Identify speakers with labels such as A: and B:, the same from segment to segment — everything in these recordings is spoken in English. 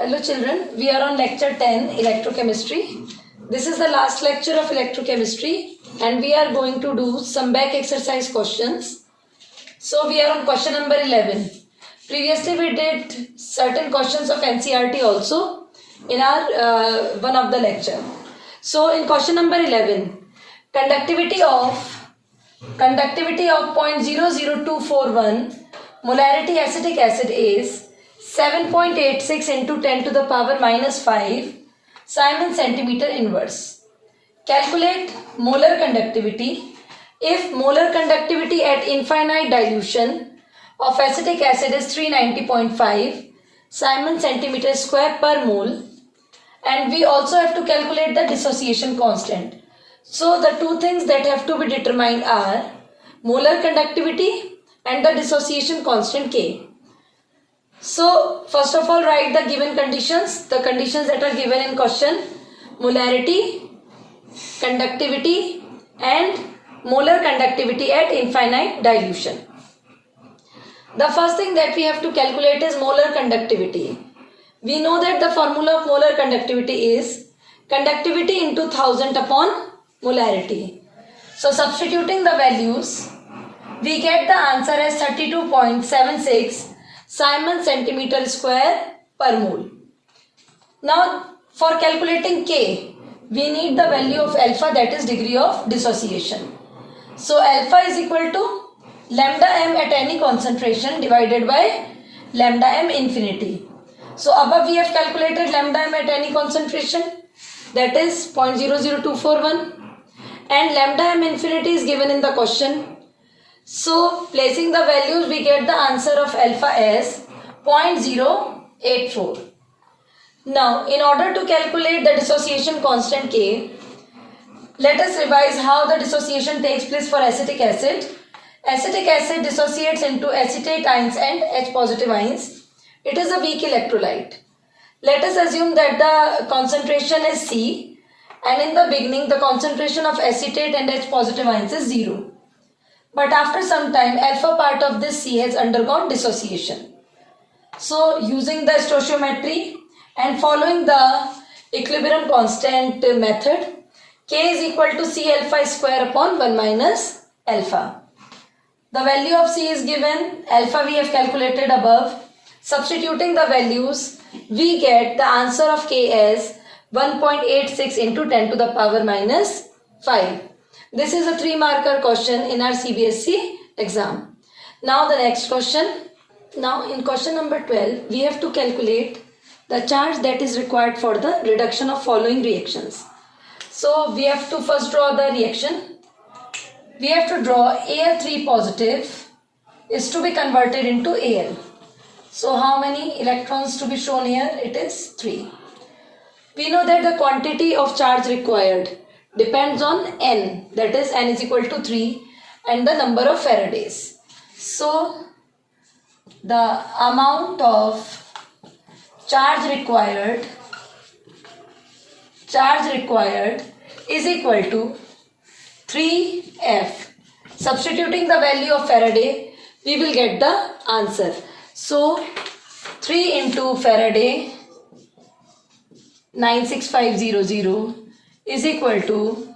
A: Hello children, we are on lecture 10 electrochemistry. This is the last lecture of electrochemistry and we are going to do some back exercise questions. So we are on question number 11. Previously we did certain questions of NCERT also in our one of the lecture. So in question number 11, conductivity of 0.00241 molarity acetic acid is 7.86 into 10 to the power minus 5 Simon centimeter inverse. Calculate molar conductivity if molar conductivity at infinite dilution of acetic acid is 390.5 Simon centimeter square per mole, and we also have to calculate the dissociation constant. So the two things that have to be determined are molar conductivity and the dissociation constant K. So first of all, write the given conditions, the conditions that are given in question: molarity, conductivity and molar conductivity at infinite dilution. The first thing that we have to calculate is molar conductivity. We know that the formula of molar conductivity is conductivity into 1000 upon molarity. So substituting the values, we get the answer as 32.76 Simon centimeter square per mole. Now for calculating K, we need the value of alpha, that is degree of dissociation. So alpha is equal to lambda m at any concentration divided by lambda m infinity. So above we have calculated lambda m at any concentration, that is 0.00241, and lambda m infinity is given in the question. So placing the values, we get the answer of alpha as 0.084. Now in order to calculate the dissociation constant K, let us revise how the dissociation takes place for acetic acid. Acetic acid dissociates into acetate ions and H positive ions. It is a weak electrolyte. Let us assume that the concentration is C, and in the beginning the concentration of acetate and H positive ions is 0. But after some time, alpha part of this C has undergone dissociation. So using the stoichiometry and following the equilibrium constant method, K is equal to C alpha square upon 1 minus alpha. The value of C is given, alpha we have calculated above. Substituting the values, we get the answer of K as 1.86 into 10 to the power minus 5. This is a 3-marker question in our CBSE exam. Now the next question. Now in question number 12, we have to calculate the charge that is required for the reduction of following reactions. So we have to first draw the reaction. We have to draw Al3 positive is to be converted into Al. So how many electrons to be shown here? It is 3. We know that the quantity of charge required depends on N, that is N is equal to 3, and the number of Faradays. So the amount of charge required is equal to 3F. Substituting the value of Faraday, we will get the answer. So 3 into Faraday 96500 is equal to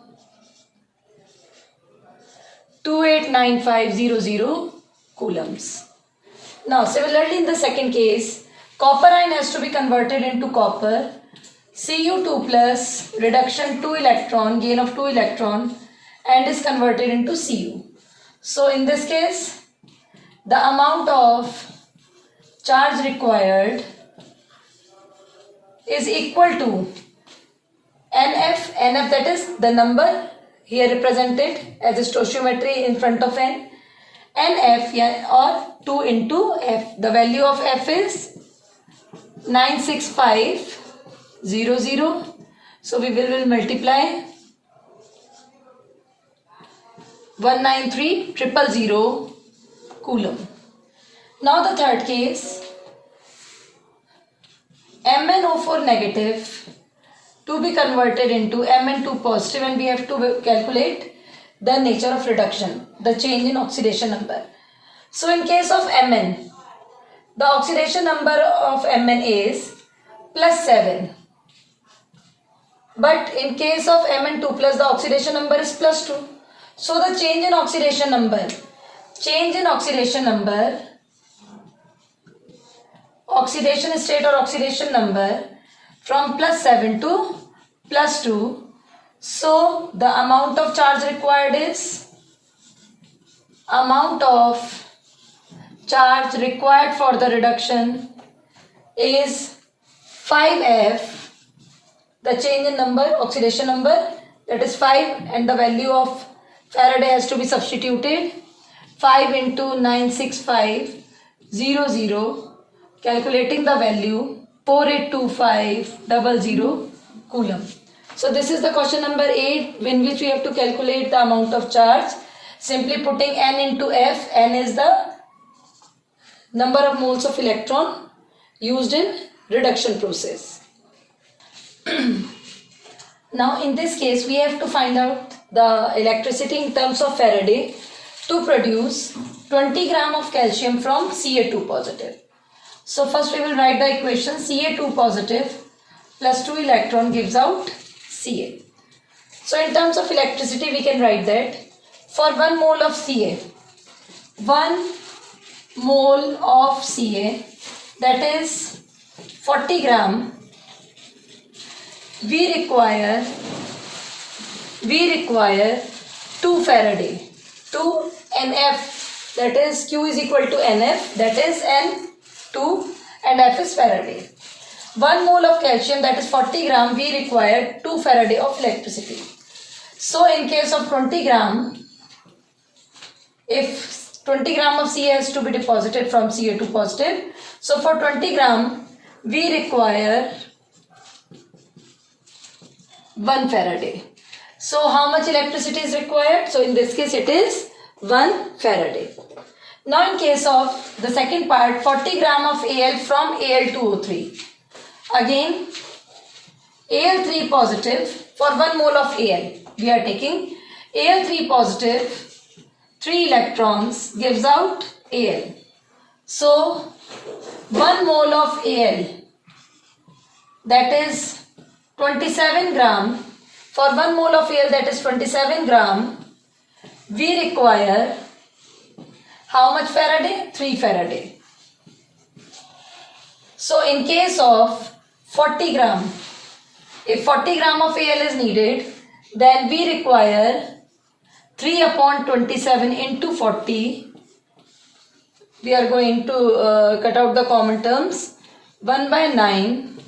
A: 289500 coulombs. Now similarly in the second case, copper ion has to be converted into copper. Cu2 plus reduction 2 electron, gain of 2 electron, and is converted into Cu. So in this case, the amount of charge required is equal to NF that is the number here represented as a stoichiometry in front of N, NF or 2 into F. The value of F is 96500. So we will multiply 193,000 coulomb. Now the third case, MnO4 negative to be converted into Mn2 positive, and we have to calculate the nature of reduction, the change in oxidation number. So in case of Mn, the oxidation number of Mn is plus 7. But in case of Mn2 plus, the oxidation number is plus 2. So the change in oxidation number, oxidation state or oxidation number from plus 7 to plus 2. So the amount of charge required is, for the reduction is 5F. The change in oxidation number, that is 5, and the value of Faraday has to be substituted. 5 into 96500, calculating the value 482500 coulomb. So this is the question number 8, in which we have to calculate the amount of charge. Simply putting N into F. N is the number of moles of electron used in reduction process. Now in this case we have to find out the electricity in terms of Faraday to produce 20 gram of calcium from Ca2 positive. So first we will write the equation. Ca2 positive plus 2 electron gives out Ca. So in terms of electricity we can write that for 1 mole of Ca, 1 mole of Ca, that is 40 gram, we require 2 Faraday, 2 Nf, that is Q is equal to Nf, that is N2 and F is Faraday. 1 mole of calcium, that is 40 gram, we require 2 Faraday of electricity. So in case of 20 gram, if 20 gram of Ca has to be deposited from Ca2 positive, so for 20 gram we require 1 Faraday. So how much electricity is required? So in this case it is 1 Faraday. Now in case of the second part, 40 gram of Al from Al2O3. Again Al3 positive, for 1 mole of Al we are taking Al3 positive, 3 electrons gives out Al. So 1 mole of Al, that is 27 gram, for 1 mole of Al, that is 27 gram, we require how much Faraday? 3 Faraday. So in case of 40 gram, if 40 gram of Al is needed, then we require 3 upon 27 into 40. We are going to cut out the common terms. 1 by 9,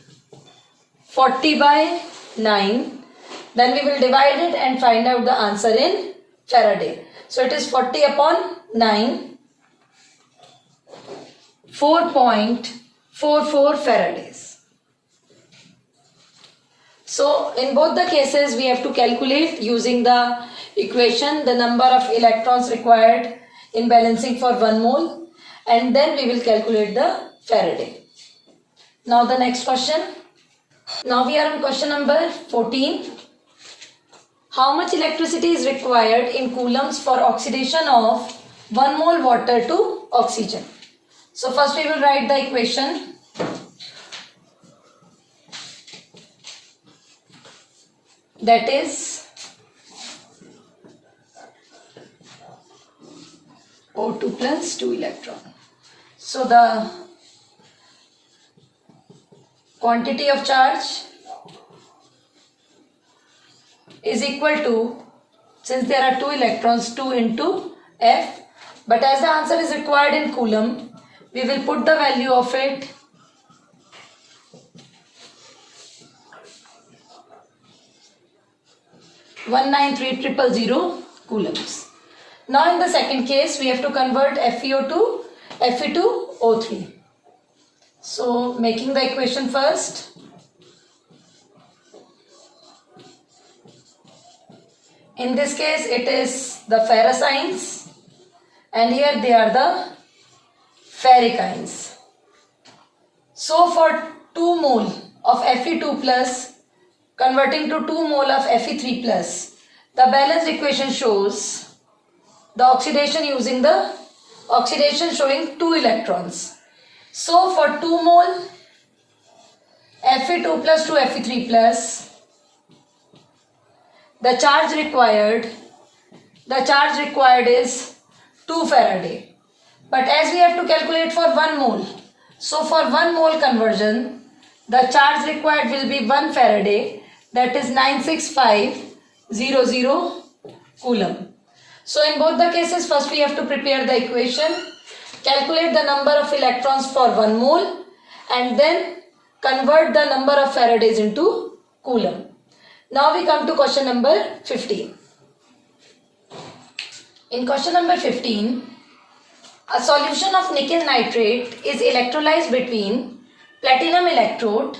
A: 40 by 9. Then we will divide it and find out the answer in Faraday. So it is 40 upon 9, 4.44 Faradays. So in both the cases we have to calculate using the equation the number of electrons required in balancing for 1 mole, and then we will calculate the Faraday. Now the next question. Now we are on question number 14. How much electricity is required in coulombs for oxidation of 1 mole water to oxygen? So first we will write the equation. That is O2 plus 2 electron. So the quantity of charge is equal to, since there are 2 electrons, 2 into F, but as the answer is required in coulomb, we will put the value of it (193,000) coulombs. Now in the second case we have to convert FeO to Fe2O3. So making the equation first. In this case it is the ferrous ions and here they are the ferric ions. So for 2 mole of Fe2 plus converting to 2 mole of Fe3 plus, the balanced equation shows the oxidation using the oxidation showing 2 electrons. So for 2 mole Fe2 plus to Fe3 plus. The charge required is 2 Faraday. But as we have to calculate for 1 mole, so for 1 mole conversion, the charge required will be 1 Faraday, that is 96500 Coulomb. So in both the cases, first we have to prepare the equation, calculate the number of electrons for 1 mole, and then convert the number of Faradays into Coulomb. Now we come to question number 15. In question number 15, a solution of nickel nitrate is electrolyzed between platinum electrode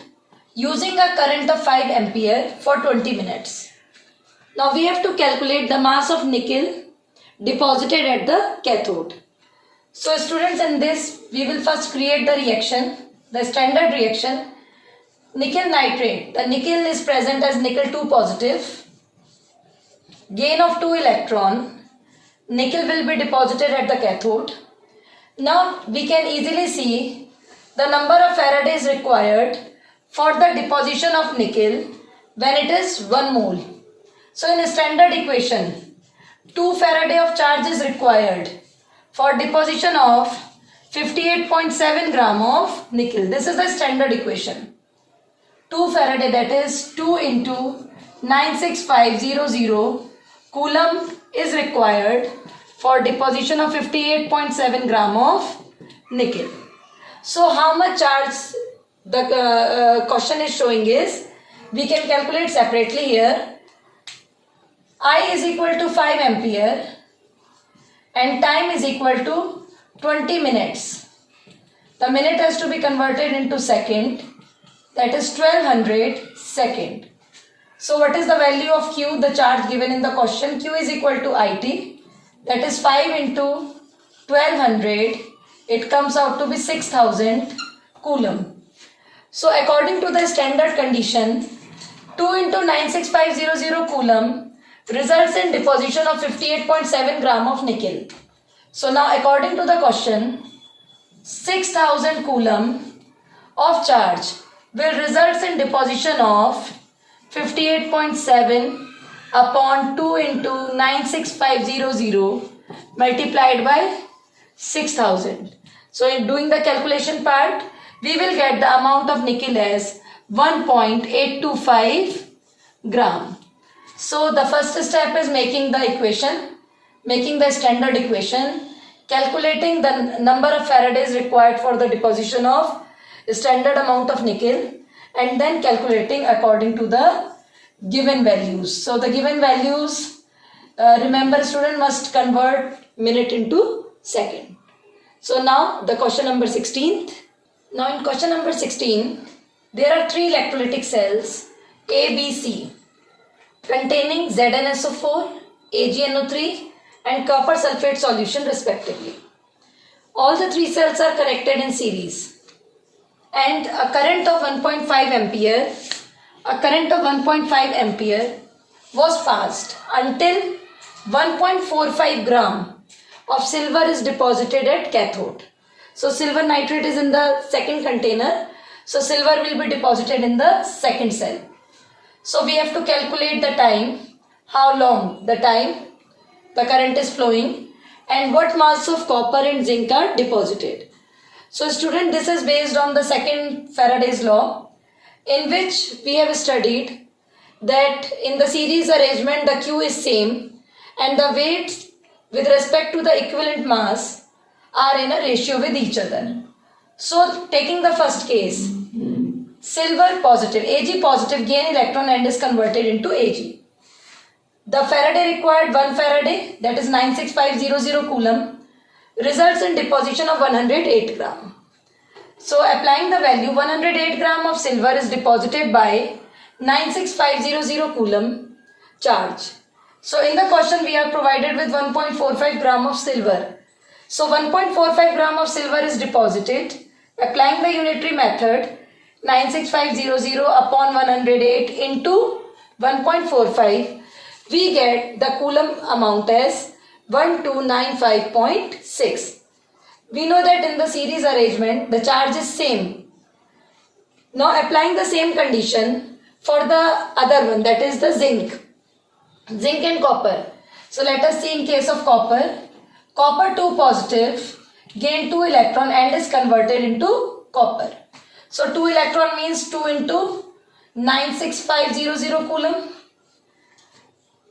A: using a current of 5 ampere for 20 minutes. Now we have to calculate the mass of nickel deposited at the cathode. So students, in this we will first create the reaction, the standard reaction. Nickel nitrate, the nickel is present as nickel 2 positive, gain of 2 electron, nickel will be deposited at the cathode. Now we can easily see the number of Faradays required for the deposition of nickel when it is 1 mole. So in a standard equation, 2 Faraday of charge is required for deposition of 58.7 gram of nickel. This is the standard equation. 2 Faraday, that is 2 into 96500 Coulomb is required for deposition of 58.7 gram of nickel. So how much charge the question is showing is, we can calculate separately here. I is equal to 5 ampere and time is equal to 20 minutes. The minute has to be converted into second, that is 1200 second. So what is the value of Q, the charge given in the question? Q is equal to IT, that is 5 into 1200, it comes out to be 6000 Coulomb. So according to the standard condition, 2 into 96500 Coulomb results in deposition of 58.7 gram of nickel. So now according to the question, 6000 Coulomb of charge will result in deposition of 58.7 upon 2 into 96500 multiplied by 6000. So in doing the calculation part, we will get the amount of nickel as 1.825 gram. So the first step is making the equation, making the standard equation, calculating the number of Faradays required for the deposition of standard amount of nickel, and then calculating according to the given values. So the given values, remember student must convert minute into second. So now the question number 16. Now in question number 16, there are 3 electrolytic cells A, B, C containing ZnSO4, AgNO3 and copper sulfate solution respectively. All the 3 cells are connected in series and a current of 1.5 ampere was passed until 1.45 gram of silver is deposited at cathode. So silver nitrate is in the second container, so silver will be deposited in the second cell. So we have to calculate the time, how long the current is flowing, and what mass of copper and zinc are deposited. So student, this is based on the second Faraday's law, in which we have studied that in the series arrangement the Q is same and the weights with respect to the equivalent mass are in a ratio with each other. So taking the first case, silver positive, Ag positive, gain electron and is converted into Ag. The Faraday required 1 Faraday, that is 96500 Coulomb, results in deposition of 108 gram. So applying the value, 108 gram of silver is deposited by 96500 Coulomb charge. So in the question we are provided with 1.45 gram of silver. So 1.45 gram of silver is deposited. Applying the unitary method, 96500 upon 108 into 1.45, we get the Coulomb amount as 1295.6. We know that in the series arrangement the charge is same. Now applying the same condition for the other one, that is the zinc and copper. So let us see in case of copper. Copper 2 positive gain 2 electron and is converted into copper. So 2 electron means 2 into 96500 coulomb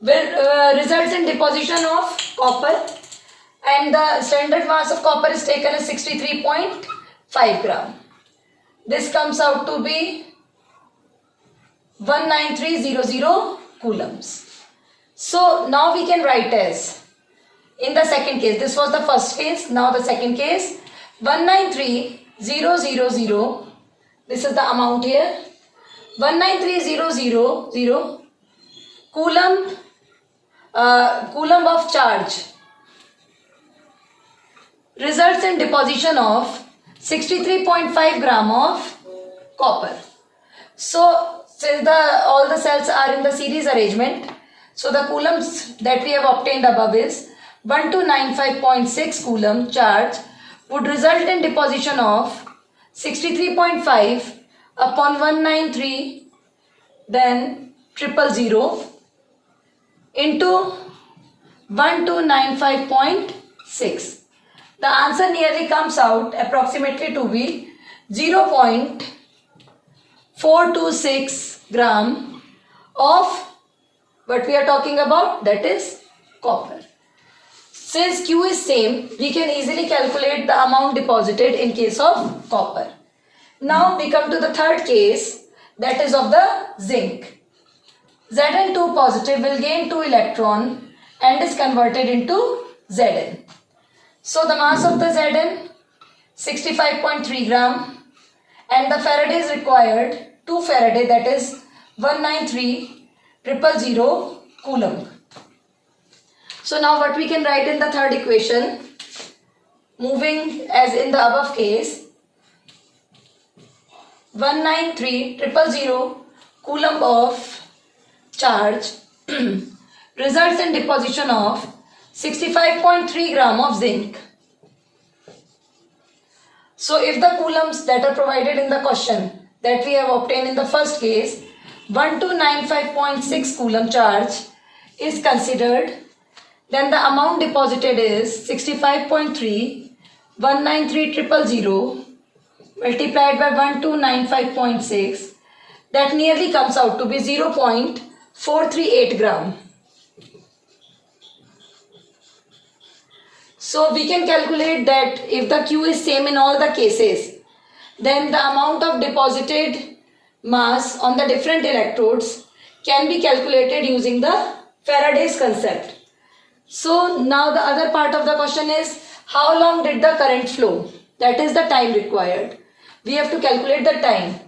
A: will result in deposition of copper, and the standard mass of copper is taken as 63.5 gram. This comes out to be 19300 coulombs. So now we can write as, in the second case, this was the first case, now the second case, 193000, this is the amount here, 193000 coulomb of charge results in deposition of 63.5 gram of copper. So since all the cells are in the series arrangement, so the coulombs that we have obtained above is 1295.6 coulomb charge would result in deposition of 63.5 upon 193 then 000 into 1295.6. The answer nearly comes out approximately to be 0.426 gram of what we are talking about, that is copper. Since Q is same, we can easily calculate the amount deposited in case of copper. Now we come to the third case, that is of the zinc. Zn2 positive will gain 2 electron and is converted into Zn. So the mass of the Zn 65.3 gram and the Faraday is required 2 Faraday, that is 193,000 coulomb. So now what we can write in the third equation, moving as in the above case, 193,000 coulomb of charge results in deposition of 65.3 gram of zinc. So if the coulombs that are provided in the question that we have obtained in the first case, 1295.6 coulomb charge is considered, then the amount deposited is 65.3, 193,000 multiplied by 1295.6, that nearly comes out to be 0.438 gram. So we can calculate that if the Q is same in all the cases, then the amount of deposited mass on the different electrodes can be calculated using the Faraday's concept. So now the other part of the question is, how long did the current flow? That is the time required. We have to calculate the time.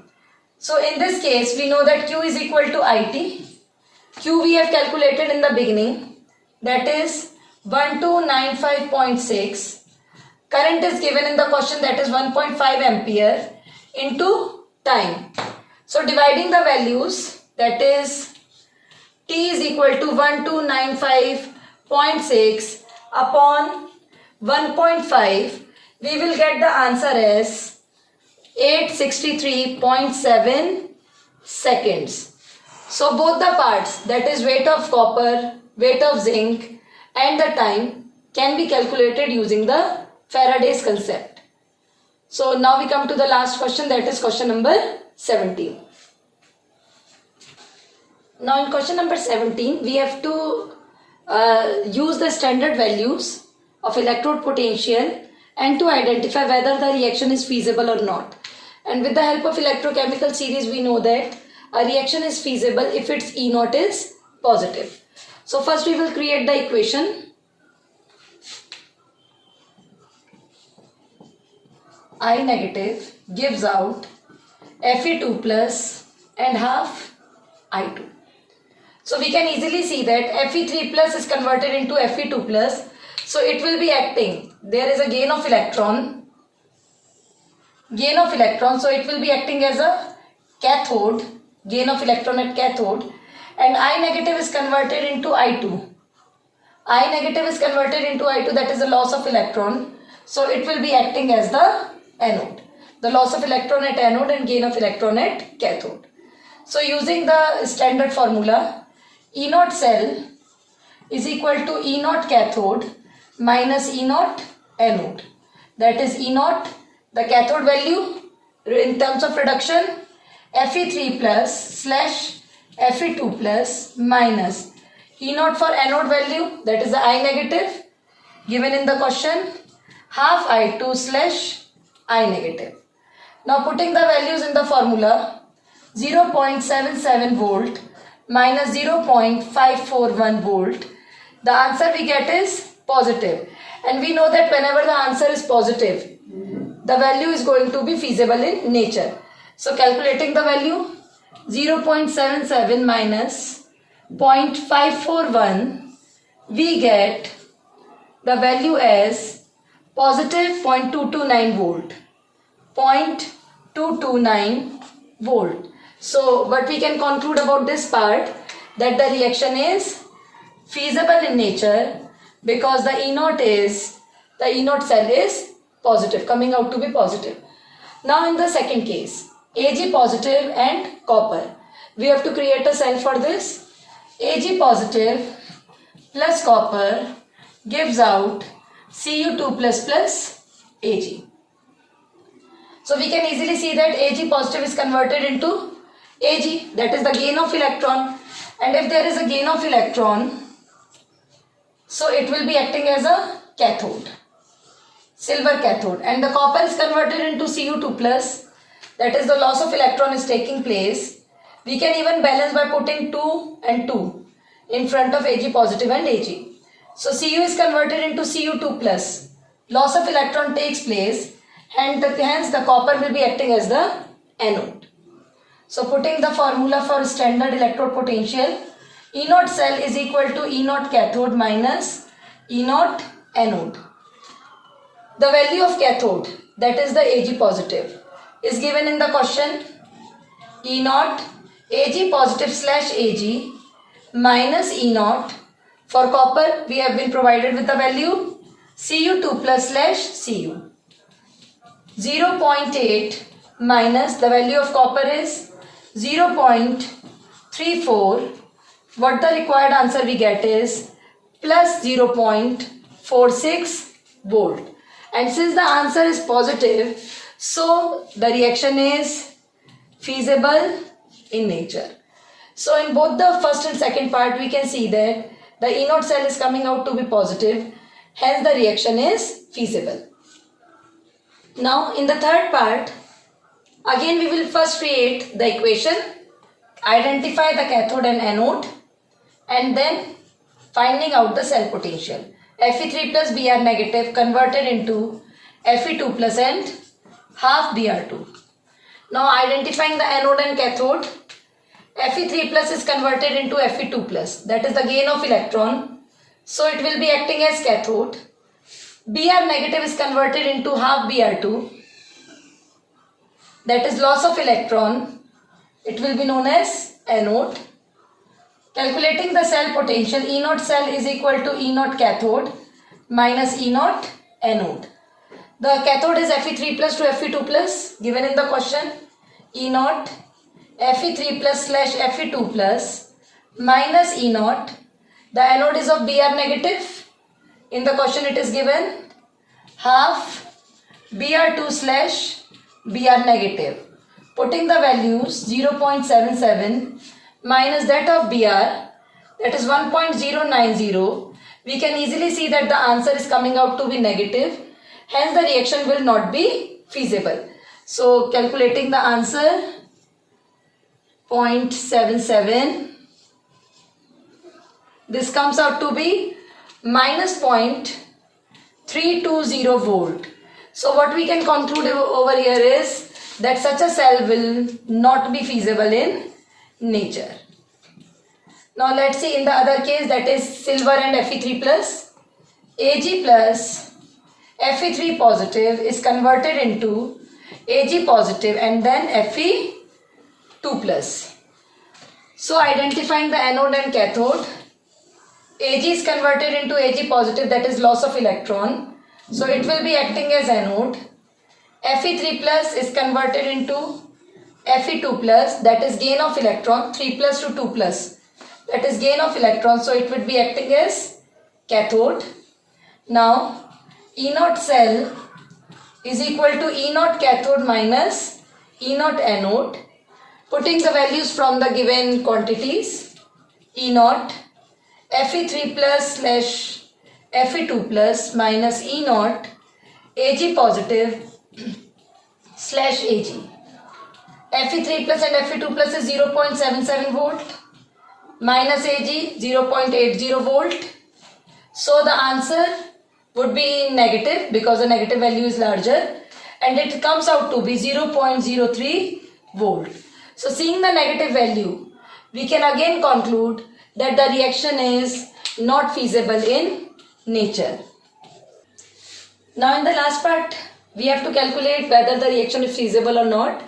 A: So in this case, we know that Q is equal to IT. Q we have calculated in the beginning, that is 1295.6. Current is given in the question, that is 1.5 ampere into time. So dividing the values, that is T is equal to 1295.6 upon 1.5, we will get the answer as 863.7 seconds. So both the parts, that is weight of copper, weight of zinc and the time, can be calculated using the Faraday's concept. So now we come to the last question, that is question number 17. Now in question number 17, we have to use the standard values of electrode potential and to identify whether the reaction is feasible or not. And with the help of electrochemical series, we know that a reaction is feasible if its E naught is positive. So first we will create the equation. I negative gives out Fe2 plus and half I2. So we can easily see that Fe3 plus is converted into Fe2 plus. So it will be acting. There is a gain of electron. So it will be acting as a cathode. Gain of electron at cathode. And I negative is converted into I2. I negative is converted into I2, that is the loss of electron. So it will be acting as the anode. the loss of electron at anode and gain of electron at cathode. So using the standard formula, E naught cell is equal to E naught cathode minus E naught anode. That is E naught, the cathode value in terms of reduction, Fe3 plus slash Fe2 plus minus E naught for anode value, that is the I negative given in the question, half I2 slash I negative. Now putting the values in the formula, 0.77 volt minus 0.541 volt, the answer we get is positive. And we know that whenever the answer is positive, the value is going to be feasible in nature. So calculating the value, 0.77 minus 0.541, we get the value as positive 0.229 volt. 0.229 volt. So what we can conclude about this part, that the reaction is feasible in nature because the E naught cell is positive, coming out to be positive. Now in the second case, Ag positive and copper. We have to create a cell for this. Ag positive plus copper gives out Cu2 plus Ag. So we can easily see that Ag positive is converted into Ag, that is the gain of electron. And if there is a gain of electron, so it will be acting as a cathode, silver cathode. And the copper is converted into Cu2 plus, that is the loss of electron is taking place. We can even balance by putting 2 and 2 in front of Ag positive and Ag. So Cu is converted into Cu2 plus, loss of electron takes place, and hence the copper will be acting as the anode. So putting the formula for standard electrode potential, E naught cell is equal to E naught cathode minus E naught anode. The value of cathode, that is the Ag positive, is given in the question, E naught Ag positive slash Ag minus E naught. For copper, we have been provided with the value Cu2 plus slash Cu. 0.8 minus the value of copper is 0.34. What the required answer we get is plus 0.46 volt. And since the answer is positive, so the reaction is feasible in nature. So in both the first and second part, we can see that the E naught cell is coming out to be positive, hence the reaction is feasible. Now in the third part, again we will first create the equation, identify the cathode and anode, and then finding out the cell potential. Fe3 plus Br negative converted into Fe2 plus and half Br2. Now identifying the anode and cathode, Fe3 plus is converted into Fe2 plus, that is the gain of electron, so it will be acting as cathode. Br negative is converted into half Br2, that is loss of electron, it will be known as anode. Calculating the cell potential, E naught cell is equal to E naught cathode minus E naught anode. The cathode is Fe3 plus to Fe2 plus given in the question, E naught Fe3 plus slash Fe2 plus minus E naught. The anode is of Br negative. In the question it is given half Br2 slash Br negative. Putting the values 0.77 minus that of Br, that is 1.090, we can easily see that the answer is coming out to be negative, hence the reaction will not be feasible. So calculating the answer, 0.77, this comes out to be minus 0.320 volt. So what we can conclude over here is that such a cell will not be feasible in nature. Now let's see in the other case, that is silver and Fe3 plus. Ag plus Fe3 positive is converted into Ag positive and then Fe2 plus. So identifying the anode and cathode, Ag is converted into Ag positive, that is loss of electron, so it will be acting as anode. Fe3 plus is converted into Fe2 plus, that is gain of electron, 3 plus to 2 plus, that is gain of electron, so it would be acting as cathode. Now E0 cell is equal to E0 cathode minus E0 anode. Putting the values from the given quantities, E0 Fe3 plus slash Fe2 plus minus E0 Ag positive slash Ag. Fe3 plus and Fe2 plus is 0.77 volt minus Ag 0.80 volt. So the answer would be negative because the negative value is larger, and it comes out to be 0.03 volt. So seeing the negative value, we can again conclude that the reaction is not feasible in nature. Now in the last part, we have to calculate whether the reaction is feasible or not.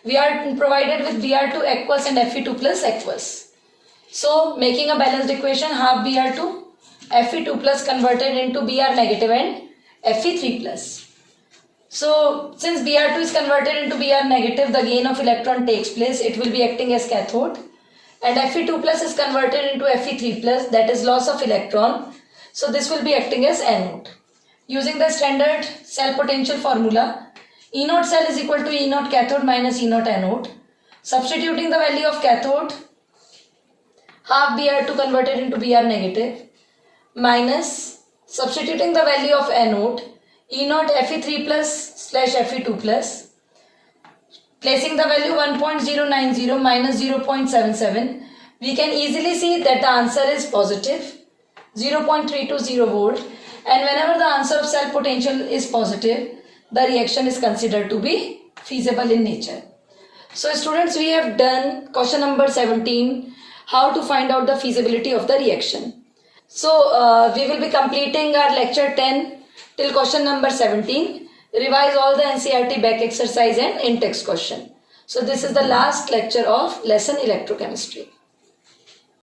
A: We are provided with Br2 aqueous and Fe2 plus aqueous. So making a balanced equation, half Br2 Fe2 plus converted into Br negative and Fe3 plus. So since Br2 is converted into Br negative, the gain of electron takes place. It will be acting as cathode. And Fe2 plus is converted into Fe3 plus, that is loss of electron. So this will be acting as anode. Using the standard cell potential formula, E0 cell is equal to E0 cathode minus E0 anode. Substituting the value of cathode, half Br2 converted into Br negative, minus substituting the value of anode, E0 Fe3 plus slash Fe2 plus, placing the value 1.090 minus 0.77, we can easily see that the answer is positive, 0.320 volt, and whenever the answer of cell potential is positive, the reaction is considered to be feasible in nature. So students, we have done question number 17, how to find out the feasibility of the reaction. So we will be completing our lecture 10 till question number 17. Revise all the NCERT back exercise and in-text question. So this is the last lecture of lesson electrochemistry.